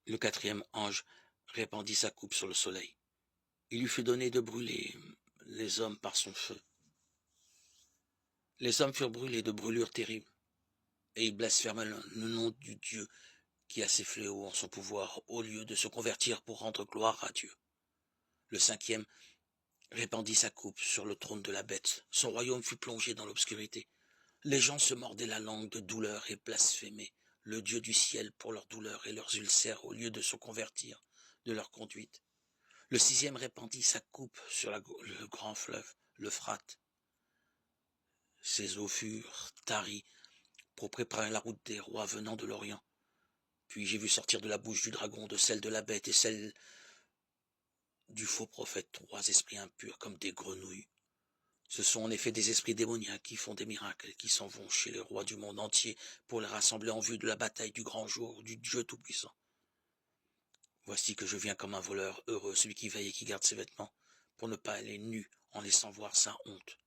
Le quatrième ange répandit sa coupe sur le soleil. Il lui fut donné de brûler les hommes par son feu. Les hommes furent brûlés de brûlures terribles, et ils blasphémèrent le nom du Dieu qui a ses fléaux en son pouvoir, au lieu de se convertir pour rendre gloire à Dieu. Le cinquième répandit sa coupe sur le trône de la bête. Son royaume fut plongé dans l'obscurité. Les gens se mordaient la langue de douleur et blasphémaient le Dieu du ciel pour leur douleur et leurs ulcères, au lieu de se convertir de leur conduite. Le sixième répandit sa coupe sur le grand fleuve, l'Euphrate. Ses eaux furent taries pour préparer la route des rois venant de l'Orient. Puis j'ai vu sortir de la bouche du dragon, de celle de la bête et celle du faux prophète, 3 esprits impurs comme des grenouilles. Ce sont en effet des esprits démoniaques qui font des miracles et qui s'en vont chez les rois du monde entier pour les rassembler en vue de la bataille du grand jour du Dieu Tout-Puissant. Voici que je viens comme un voleur, heureux celui qui veille et qui garde ses vêtements, pour ne pas aller nu en laissant voir sa honte.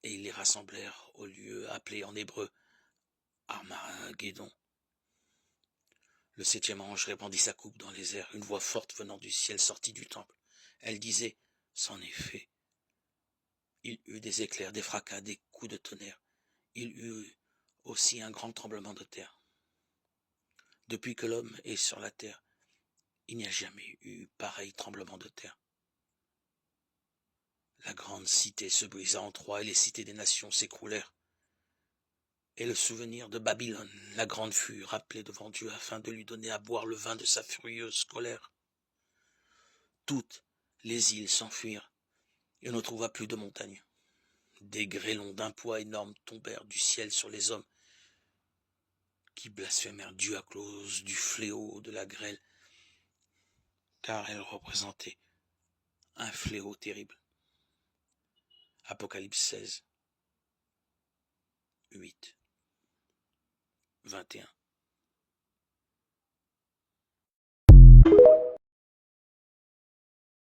Et ils les rassemblèrent au lieu appelé en hébreu Armageddon. Le septième ange répandit sa coupe dans les airs. Une voix forte venant du ciel sortit du temple. Elle disait, c'en est fait. Il eut des éclairs, des fracas, des coups de tonnerre. Il eut aussi un grand tremblement de terre. Depuis que l'homme est sur la terre, il n'y a jamais eu pareil tremblement de terre. La grande cité se brisa en 3 et les cités des nations s'écroulèrent. Et le souvenir de Babylone, la grande, fut rappelé devant Dieu afin de lui donner à boire le vin de sa furieuse colère. Toutes les îles s'enfuirent et on ne trouva plus de montagnes. Des grêlons d'un poids énorme tombèrent du ciel sur les hommes qui blasphémèrent Dieu à cause du fléau de la grêle, car elle représentait un fléau terrible. Apocalypse 16, 8, 21.